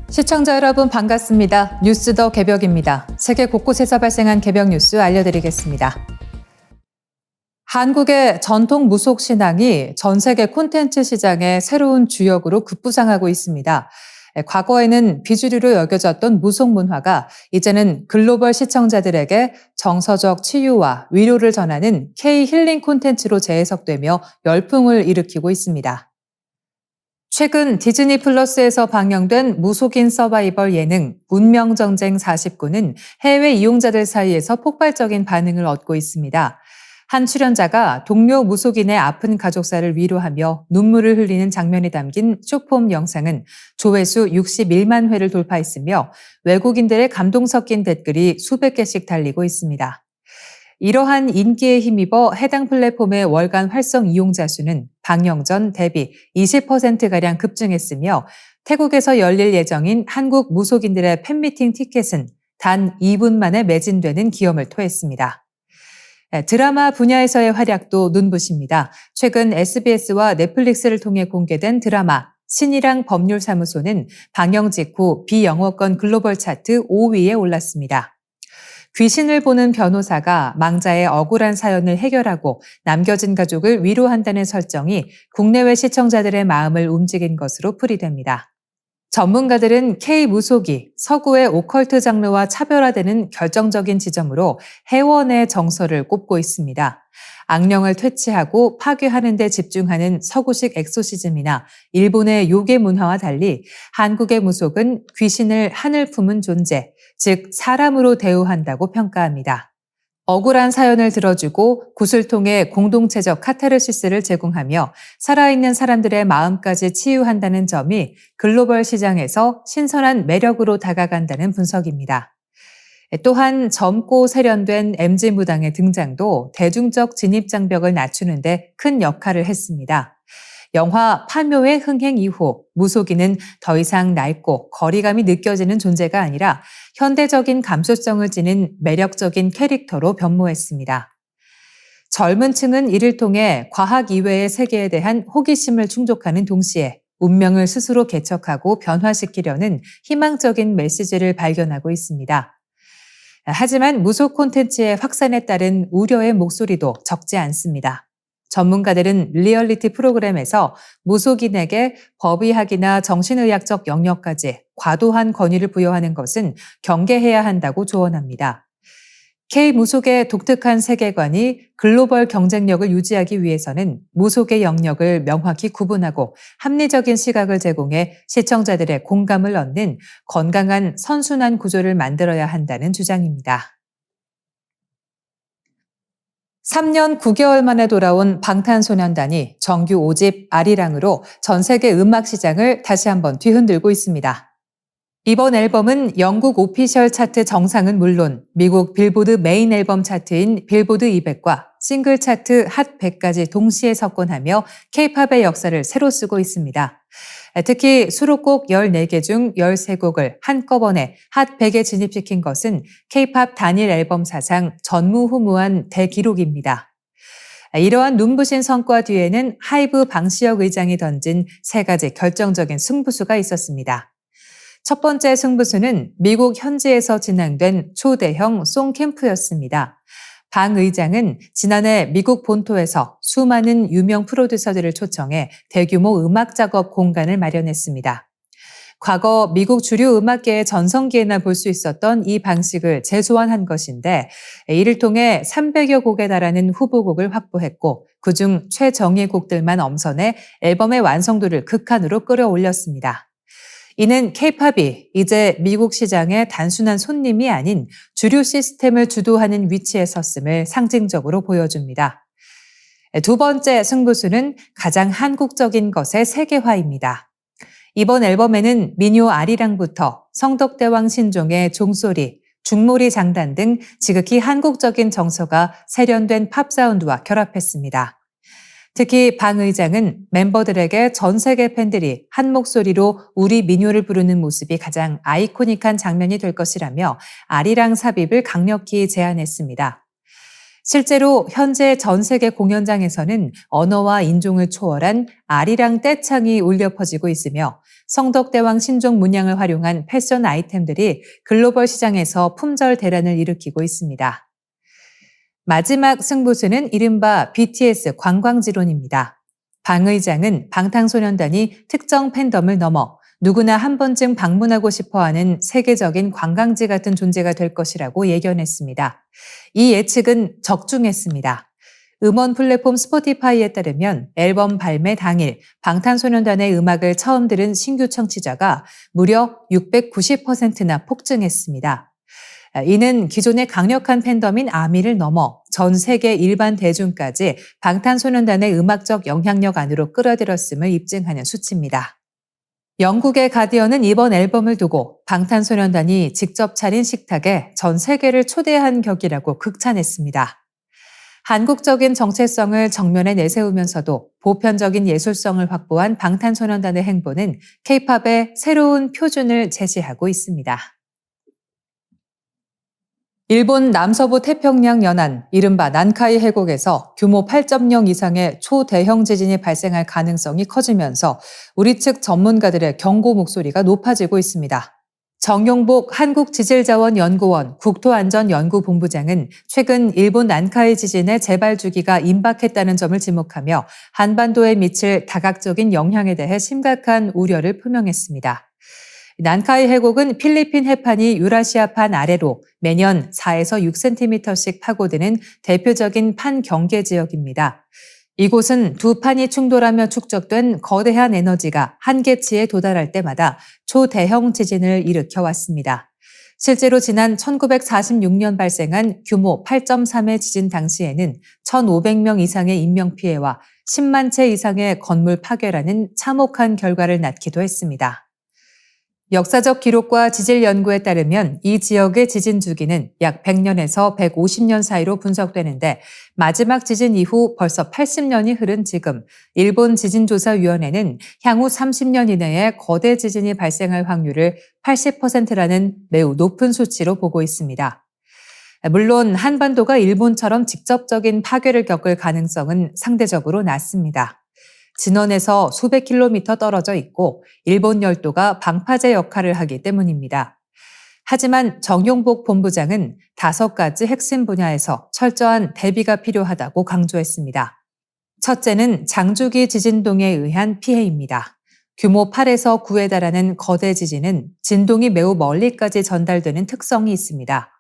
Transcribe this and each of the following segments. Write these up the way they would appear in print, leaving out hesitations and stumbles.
시청자 여러분 반갑습니다. 뉴스 더 개벽입니다. 세계 곳곳에서 발생한 개벽 뉴스 알려드리겠습니다. 한국의 전통 무속 신앙이 전 세계 콘텐츠 시장의 새로운 주역으로 급부상하고 있습니다. 과거에는 비주류로 여겨졌던 무속 문화가 이제는 글로벌 시청자들에게 정서적 치유와 위로를 전하는 K-힐링 콘텐츠로 재해석되며 열풍을 일으키고 있습니다. 최근 디즈니 플러스에서 방영된 무속인 서바이벌 예능 운명전쟁 49는 해외 이용자들 사이에서 폭발적인 반응을 얻고 있습니다. 한 출연자가 동료 무속인의 아픈 가족사를 위로하며 눈물을 흘리는 장면이 담긴 쇼폼 영상은 조회수 61만 회를 돌파했으며 외국인들의 감동 섞인 댓글이 수백 개씩 달리고 있습니다. 이러한 인기에 힘입어 해당 플랫폼의 월간 활성 이용자 수는 방영 전 대비 20%가량 급증했으며 태국에서 열릴 예정인 한국 무속인들의 팬미팅 티켓은 단 2분 만에 매진되는 기염을 토했습니다. 드라마 분야에서의 활약도 눈부십니다. 최근 SBS와 넷플릭스를 통해 공개된 드라마 신이랑 법률사무소는 방영 직후 비영어권 글로벌 차트 5위에 올랐습니다. 귀신을 보는 변호사가 망자의 억울한 사연을 해결하고 남겨진 가족을 위로한다는 설정이 국내외 시청자들의 마음을 움직인 것으로 풀이됩니다. 전문가들은 K-무속이 서구의 오컬트 장르와 차별화되는 결정적인 지점으로 해원의 정서를 꼽고 있습니다. 악령을 퇴치하고 파괴하는 데 집중하는 서구식 엑소시즘이나 일본의 요괴 문화와 달리 한국의 무속은 귀신을 하늘 품은 존재, 즉 사람으로 대우한다고 평가합니다. 억울한 사연을 들어주고 굿을 통해 공동체적 카타르시스를 제공하며 살아있는 사람들의 마음까지 치유한다는 점이 글로벌 시장에서 신선한 매력으로 다가간다는 분석입니다. 또한 젊고 세련된 MZ 무당의 등장도 대중적 진입장벽을 낮추는 데 큰 역할을 했습니다. 영화 파묘의 흥행 이후 무속인은 더 이상 낡고 거리감이 느껴지는 존재가 아니라 현대적인 감수성을 지닌 매력적인 캐릭터로 변모했습니다. 젊은 층은 이를 통해 과학 이외의 세계에 대한 호기심을 충족하는 동시에 운명을 스스로 개척하고 변화시키려는 희망적인 메시지를 발견하고 있습니다. 하지만 무속 콘텐츠의 확산에 따른 우려의 목소리도 적지 않습니다. 전문가들은 리얼리티 프로그램에서 무속인에게 법의학이나 정신의학적 영역까지 과도한 권위를 부여하는 것은 경계해야 한다고 조언합니다. K-무속의 독특한 세계관이 글로벌 경쟁력을 유지하기 위해서는 무속의 영역을 명확히 구분하고 합리적인 시각을 제공해 시청자들의 공감을 얻는 건강한 선순환 구조를 만들어야 한다는 주장입니다. 3년 9개월 만에 돌아온 방탄소년단이 정규 5집 아리랑으로 전 세계 음악 시장을 다시 한번 뒤흔들고 있습니다. 이번 앨범은 영국 오피셜 차트 정상은 물론 미국 빌보드 메인 앨범 차트인 빌보드 200과 싱글 차트 핫 100까지 동시에 석권하며 K-팝의 역사를 새로 쓰고 있습니다. 특히 수록곡 14개 중 13곡을 한꺼번에 핫 100에 진입시킨 것은 K-팝 단일 앨범 사상 전무후무한 대기록입니다. 이러한 눈부신 성과 뒤에는 하이브 방시혁 의장이 던진 3가지 결정적인 승부수가 있었습니다. 첫 번째 승부수는 미국 현지에서 진행된 초대형 송캠프였습니다. 방 의장은 지난해 미국 본토에서 수많은 유명 프로듀서들을 초청해 대규모 음악 작업 공간을 마련했습니다. 과거 미국 주류 음악계의 전성기에나 볼 수 있었던 이 방식을 재소환한 것인데 이를 통해 300여 곡에 달하는 후보곡을 확보했고 그중 최정예 곡들만 엄선해 앨범의 완성도를 극한으로 끌어올렸습니다. 이는 K-팝이 이제 미국 시장의 단순한 손님이 아닌 주류 시스템을 주도하는 위치에 섰음을 상징적으로 보여줍니다. 두 번째 승부수는 가장 한국적인 것의 세계화입니다. 이번 앨범에는 민요 아리랑부터 성덕대왕 신종의 종소리, 중몰이 장단 등 지극히 한국적인 정서가 세련된 팝 사운드와 결합했습니다. 특히 방 의장은 멤버들에게 전 세계 팬들이 한 목소리로 우리 민요를 부르는 모습이 가장 아이코닉한 장면이 될 것이라며 아리랑 삽입을 강력히 제안했습니다. 실제로 현재 전 세계 공연장에서는 언어와 인종을 초월한 아리랑 떼창이 울려 퍼지고 있으며 성덕대왕 신종 문양을 활용한 패션 아이템들이 글로벌 시장에서 품절 대란을 일으키고 있습니다. 마지막 승부수는 이른바 BTS 관광지론입니다. 방 의장은 방탄소년단이 특정 팬덤을 넘어 누구나 한 번쯤 방문하고 싶어하는 세계적인 관광지 같은 존재가 될 것이라고 예견했습니다. 이 예측은 적중했습니다. 음원 플랫폼 스포티파이에 따르면 앨범 발매 당일 방탄소년단의 음악을 처음 들은 신규 청취자가 무려 690%나 폭증했습니다. 이는 기존의 강력한 팬덤인 아미를 넘어 전 세계 일반 대중까지 방탄소년단의 음악적 영향력 안으로 끌어들였음을 입증하는 수치입니다. 영국의 가디언은 이번 앨범을 두고 방탄소년단이 직접 차린 식탁에 전 세계를 초대한 격이라고 극찬했습니다. 한국적인 정체성을 정면에 내세우면서도 보편적인 예술성을 확보한 방탄소년단의 행보는 K-팝의 새로운 표준을 제시하고 있습니다. 일본 남서부 태평양 연안, 이른바 난카이 해곡에서 규모 8.0 이상의 초대형 지진이 발생할 가능성이 커지면서 우리 측 전문가들의 경고 목소리가 높아지고 있습니다. 정용복 한국지질자원연구원 국토안전연구본부장은 최근 일본 난카이 지진의 재발 주기가 임박했다는 점을 지목하며 한반도에 미칠 다각적인 영향에 대해 심각한 우려를 표명했습니다. 난카이 해곡은 필리핀 해판이 유라시아판 아래로 매년 4에서 6cm씩 파고드는 대표적인 판 경계 지역입니다. 이곳은 두 판이 충돌하며 축적된 거대한 에너지가 한계치에 도달할 때마다 초대형 지진을 일으켜 왔습니다. 실제로 지난 1946년 발생한 규모 8.3의 지진 당시에는 1,500명 이상의 인명피해와 10만 채 이상의 건물 파괴라는 참혹한 결과를 낳기도 했습니다. 역사적 기록과 지질 연구에 따르면 이 지역의 지진 주기는 약 100년에서 150년 사이로 분석되는데 마지막 지진 이후 벌써 80년이 흐른 지금 일본 지진조사위원회는 향후 30년 이내에 거대 지진이 발생할 확률을 80%라는 매우 높은 수치로 보고 있습니다. 물론 한반도가 일본처럼 직접적인 파괴를 겪을 가능성은 상대적으로 낮습니다. 진원에서 수백 킬로미터 떨어져 있고 일본 열도가 방파제 역할을 하기 때문입니다. 하지만 정용복 본부장은 5가지 핵심 분야에서 철저한 대비가 필요하다고 강조했습니다. 첫째는 장주기 지진동에 의한 피해입니다. 규모 8에서 9에 달하는 거대 지진은 진동이 매우 멀리까지 전달되는 특성이 있습니다.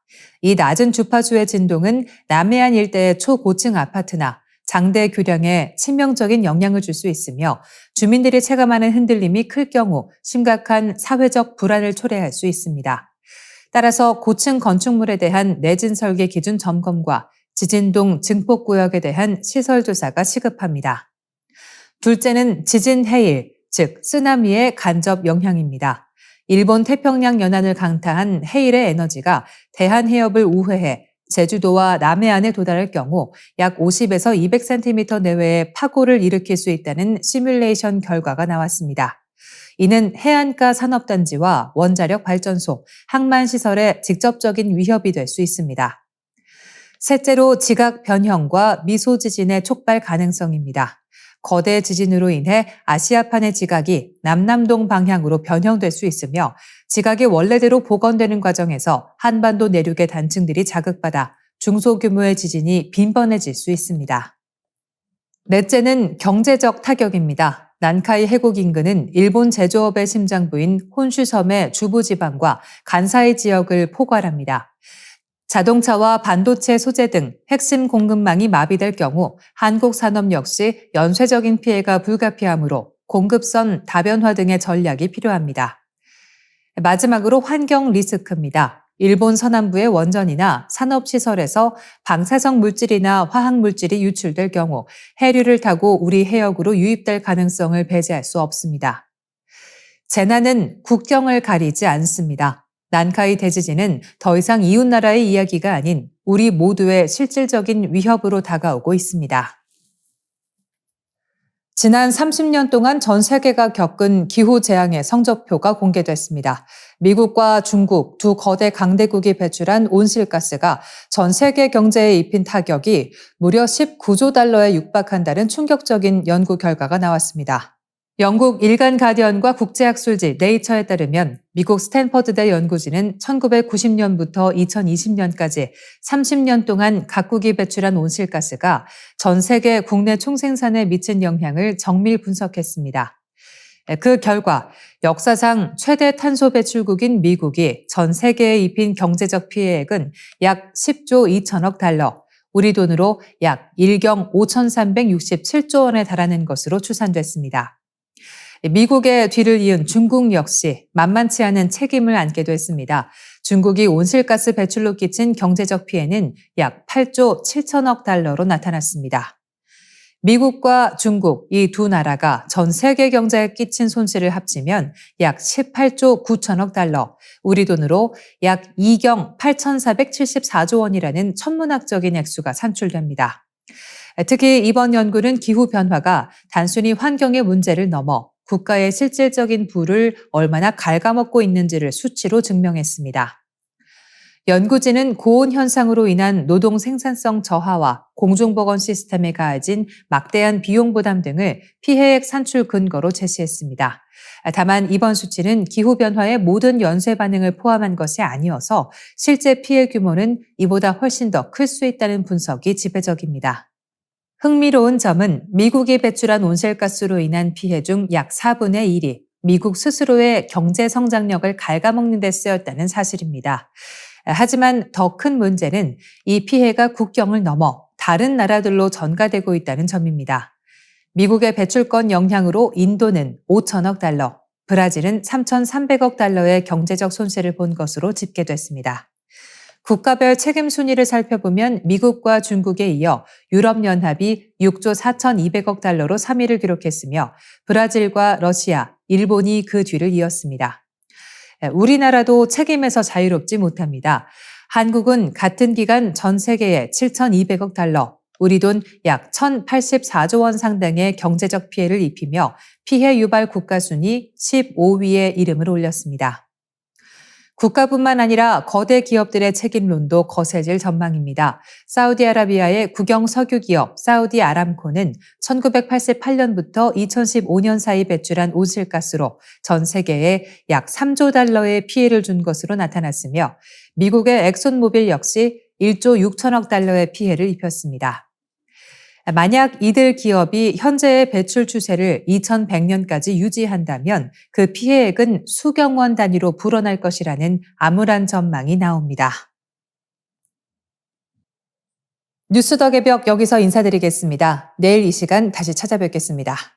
이 낮은 주파수의 진동은 남해안 일대의 초고층 아파트나 장대 교량에 치명적인 영향을 줄 수 있으며 주민들이 체감하는 흔들림이 클 경우 심각한 사회적 불안을 초래할 수 있습니다. 따라서 고층 건축물에 대한 내진 설계 기준 점검과 지진동 증폭구역에 대한 시설 조사가 시급합니다. 둘째는 지진 해일, 즉 쓰나미의 간접 영향입니다. 일본 태평양 연안을 강타한 해일의 에너지가 대한해협을 우회해 제주도와 남해안에 도달할 경우 약 50에서 200cm 내외의 파고를 일으킬 수 있다는 시뮬레이션 결과가 나왔습니다. 이는 해안가 산업단지와 원자력 발전소, 항만시설에 직접적인 위협이 될 수 있습니다. 셋째로 지각 변형과 미소지진의 촉발 가능성입니다. 거대 지진으로 인해 아시아판의 지각이 남남동 방향으로 변형될 수 있으며 지각이 원래대로 복원되는 과정에서 한반도 내륙의 단층들이 자극받아 중소규모의 지진이 빈번해질 수 있습니다. 넷째는 경제적 타격입니다. 난카이 해곡 인근은 일본 제조업의 심장부인 혼슈섬의 주부지방과 간사이 지역을 포괄합니다. 자동차와 반도체 소재 등 핵심 공급망이 마비될 경우 한국 산업 역시 연쇄적인 피해가 불가피하므로 공급선 다변화 등의 전략이 필요합니다. 마지막으로 환경 리스크입니다. 일본 서남부의 원전이나 산업시설에서 방사성 물질이나 화학물질이 유출될 경우 해류를 타고 우리 해역으로 유입될 가능성을 배제할 수 없습니다. 재난은 국경을 가리지 않습니다. 난카이 대지진은 더 이상 이웃나라의 이야기가 아닌 우리 모두의 실질적인 위협으로 다가오고 있습니다. 지난 30년 동안 전 세계가 겪은 기후 재앙의 성적표가 공개됐습니다. 미국과 중국 두 거대 강대국이 배출한 온실가스가 전 세계 경제에 입힌 타격이 무려 19조 달러에 육박한다는 충격적인 연구 결과가 나왔습니다. 영국 일간 가디언과 국제학술지 네이처에 따르면 미국 스탠퍼드대 연구진은 1990년부터 2020년까지 30년 동안 각국이 배출한 온실가스가 전 세계 국내 총생산에 미친 영향을 정밀 분석했습니다. 그 결과 역사상 최대 탄소 배출국인 미국이 전 세계에 입힌 경제적 피해액은 약 10조 2천억 달러, 우리 돈으로 약 1경 5,367조 원에 달하는 것으로 추산됐습니다. 미국의 뒤를 이은 중국 역시 만만치 않은 책임을 안게 됐습니다. 중국이 온실가스 배출로 끼친 경제적 피해는 약 8조 7천억 달러로 나타났습니다. 미국과 중국 이 두 나라가 전 세계 경제에 끼친 손실을 합치면 약 18조 9천억 달러, 우리 돈으로 약 2경 8,474조 원이라는 천문학적인 액수가 산출됩니다. 특히 이번 연구는 기후변화가 단순히 환경의 문제를 넘어 국가의 실질적인 부를 얼마나 갉아먹고 있는지를 수치로 증명했습니다. 연구진은 고온 현상으로 인한 노동 생산성 저하와 공중보건 시스템에 가해진 막대한 비용 부담 등을 피해액 산출 근거로 제시했습니다. 다만 이번 수치는 기후변화의 모든 연쇄 반응을 포함한 것이 아니어서 실제 피해 규모는 이보다 훨씬 더 클 수 있다는 분석이 지배적입니다. 흥미로운 점은 미국이 배출한 온실가스로 인한 피해 중 약 4분의 1이 미국 스스로의 경제 성장력을 갉아먹는 데 쓰였다는 사실입니다. 하지만 더 큰 문제는 이 피해가 국경을 넘어 다른 나라들로 전가되고 있다는 점입니다. 미국의 배출권 영향으로 인도는 5천억 달러, 브라질은 3,300억 달러의 경제적 손실을 본 것으로 집계됐습니다. 국가별 책임 순위를 살펴보면 미국과 중국에 이어 유럽연합이 6조 4,200억 달러로 3위를 기록했으며 브라질과 러시아, 일본이 그 뒤를 이었습니다. 우리나라도 책임에서 자유롭지 못합니다. 한국은 같은 기간 전 세계에 7,200억 달러, 우리 돈 약 1,084조 원 상당의 경제적 피해를 입히며 피해 유발 국가 순위 15위에 이름을 올렸습니다. 국가뿐만 아니라 거대 기업들의 책임론도 거세질 전망입니다. 사우디아라비아의 국영 석유 기업 사우디 아람코는 1988년부터 2015년 사이 배출한 온실가스로 전 세계에 약 3조 달러의 피해를 준 것으로 나타났으며 미국의 엑손모빌 역시 1조 6천억 달러의 피해를 입혔습니다. 만약 이들 기업이 현재의 배출 추세를 2100년까지 유지한다면 그 피해액은 수경 원 단위로 불어날 것이라는 암울한 전망이 나옵니다. 뉴스 더 개벽 여기서 인사드리겠습니다. 내일 이 시간 다시 찾아뵙겠습니다.